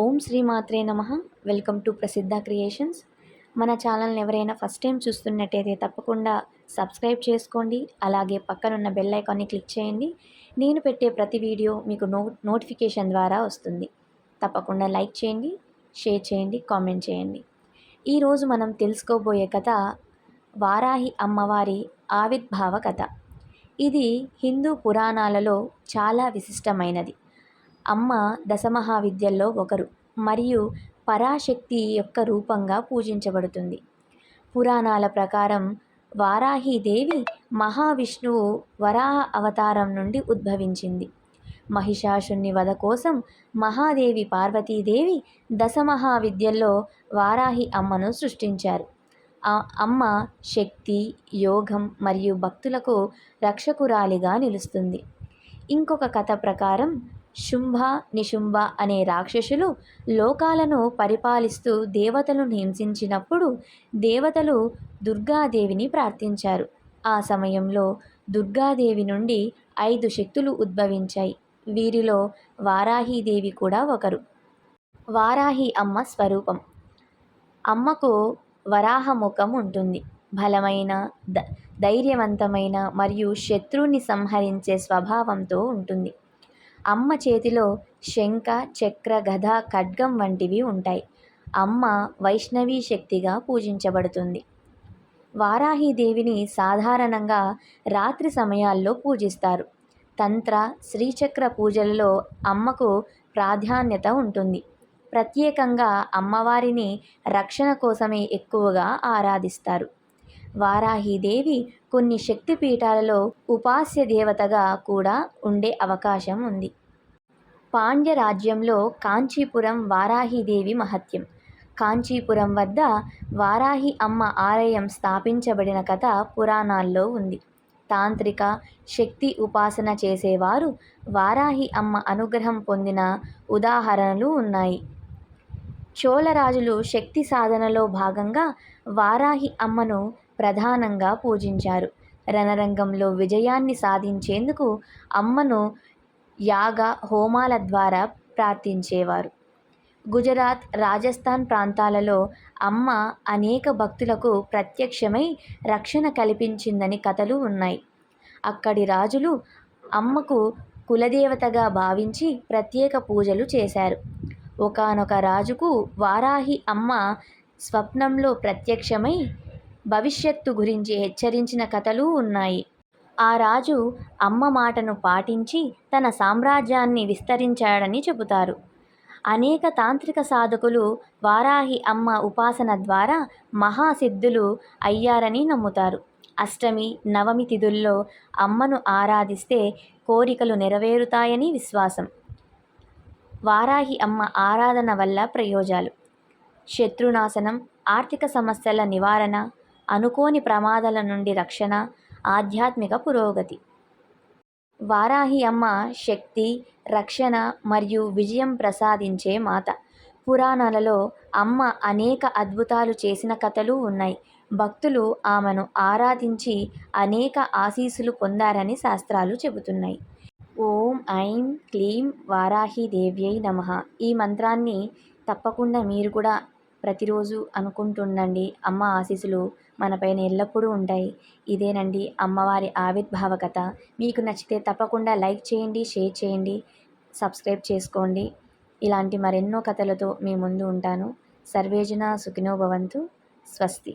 ఓం శ్రీ మాత్రే నమః. Welcome to ప్రసిద్ధ creations. మన ఛానల్ని ఎవరైనా ఫస్ట్ టైం చూస్తున్నట్టయితే తప్పకుండా సబ్స్క్రైబ్ చేసుకోండి. అలాగే పక్కనున్న బెల్ ఐకాన్ని క్లిక్ చేయండి. నేను పెట్టే ప్రతి వీడియో మీకు నోటిఫికేషన్ ద్వారా వస్తుంది. తప్పకుండా లైక్ చేయండి, షేర్ చేయండి, కామెంట్ చేయండి. ఈరోజు మనం తెలుసుకోబోయే కథ వారాహి అమ్మవారి ఆవిర్భావ కథ. ఇది హిందూ పురాణాలలో చాలా విశిష్టమైనది. అమ్మ దశమహావిద్యల్లో ఒకరు మరియు పరాశక్తి యొక్క రూపంగా పూజించబడుతుంది. పురాణాల ప్రకారం వారాహీదేవి మహావిష్ణువు వరాహ అవతారం నుండి ఉద్భవించింది. మహిషాసుని వధ కోసం మహాదేవి పార్వతీదేవి దశమహావిద్యల్లో వారాహి అమ్మను సృష్టించారు. ఆ అమ్మ శక్తి, యోగం మరియు భక్తులకు రక్షకురాలిగా నిలుస్తుంది. ఇంకొక కథ ప్రకారం శుంభ, నిశుంభ అనే రాక్షసులు లోకాలను పరిపాలిస్తూ దేవతలను హింసించినప్పుడు దేవతలు దుర్గాదేవిని ప్రార్థించారు. ఆ సమయంలో దుర్గాదేవి నుండి 5 శక్తులు ఉద్భవించాయి. వీరిలో వారాహీదేవి కూడా ఒకరు. వారాహి అమ్మ స్వరూపం. అమ్మకు వరాహ ముఖం ఉంటుంది. బలమైన, ధైర్యవంతమైన మరియు శత్రువుని సంహరించే స్వభావంతో ఉంటుంది. అమ్మ చేతిలో శంఖ, చక్ర, గద, ఖడ్గం వంటివి ఉంటాయి. అమ్మ వైష్ణవీ శక్తిగా పూజించబడుతుంది. వారాహీదేవిని సాధారణంగా రాత్రి సమయాల్లో పూజిస్తారు. తంత్ర, శ్రీచక్ర పూజలలో అమ్మకు ప్రాధాన్యత ఉంటుంది. ప్రత్యేకంగా అమ్మవారిని రక్షణ కోసమే ఎక్కువగా ఆరాధిస్తారు. వారాహీదేవి కొన్ని శక్తిపీఠాలలో ఉపాస్య దేవతగా కూడా ఉండే అవకాశం ఉంది. పాండ్య రాజ్యంలో కాంచీపురం వారాహీదేవి మహత్యం. కాంచీపురం వద్ద వారాహి అమ్మ ఆలయం స్థాపించబడిన కథ పురాణాల్లో ఉంది. తాంత్రిక, శక్తి ఉపాసన చేసేవారు వారాహి అమ్మ అనుగ్రహం పొందిన ఉదాహరణలు ఉన్నాయి. చోళరాజులు శక్తి సాధనలో భాగంగా వారాహి అమ్మను ప్రధానంగా పూజించారు. రణరంగంలో విజయాన్ని సాధించేందుకు అమ్మను యాగ, హోమాల ద్వారా ప్రార్థించేవారు. గుజరాత్, రాజస్థాన్ ప్రాంతాలలో అమ్మ అనేక భక్తులకు ప్రత్యక్షమై రక్షణ కల్పించిందని కథలు ఉన్నాయి. అక్కడి రాజులు అమ్మకు కులదేవతగా భావించి ప్రత్యేక పూజలు చేశారు. ఒకానొక రాజుకు వారాహి అమ్మ స్వప్నంలో ప్రత్యక్షమై భవిష్యత్తు గురించి హెచ్చరించిన కథలు ఉన్నాయి. ఆ రాజు అమ్మ మాటను పాటించి తన సామ్రాజ్యాన్ని విస్తరించాడని చెబుతారు. అనేక తాంత్రిక సాధకులు వారాహి అమ్మ ఉపాసన ద్వారా మహాసిద్ధులు అయ్యారని నమ్ముతారు. అష్టమి, నవమి తిథుల్లో అమ్మను ఆరాధిస్తే కోరికలు నెరవేరుతాయని విశ్వాసం. వారాహి అమ్మ ఆరాధన వల్ల ప్రయోజనాలు: శత్రునాశనం, ఆర్థిక సమస్యల నివారణ, అనుకోని ప్రమాదాల నుండి రక్షణ, ఆధ్యాత్మిక పురోగతి. వారాహి అమ్మ శక్తి, రక్షణ మరియు విజయం ప్రసాదించే మాత. పురాణాలలో అమ్మ అనేక అద్భుతాలు చేసిన కథలు ఉన్నాయి. భక్తులు ఆమెను ఆరాధించి అనేక ఆశీస్సులు పొందారని శాస్త్రాలు చెబుతున్నాయి. ఓం ఐం క్లీం వారాహీదేవ్యై నమః. ఈ మంత్రాన్ని తప్పకుండా మీరు కూడా ప్రతిరోజు అనుకుంటుండండి. అమ్మ ఆశీస్సులు మనపైన ఎల్లప్పుడూ ఉంటాయి. ఇదేనండి అమ్మవారి ఆవిర్భావ కథ. మీకు నచ్చితే తప్పకుండా లైక్ చేయండి, షేర్ చేయండి, సబ్స్క్రైబ్ చేసుకోండి. ఇలాంటి మరెన్నో కథలతో మీ ముందు ఉంటాను. సర్వేజన సుఖినో భవంతు. స్వస్తి.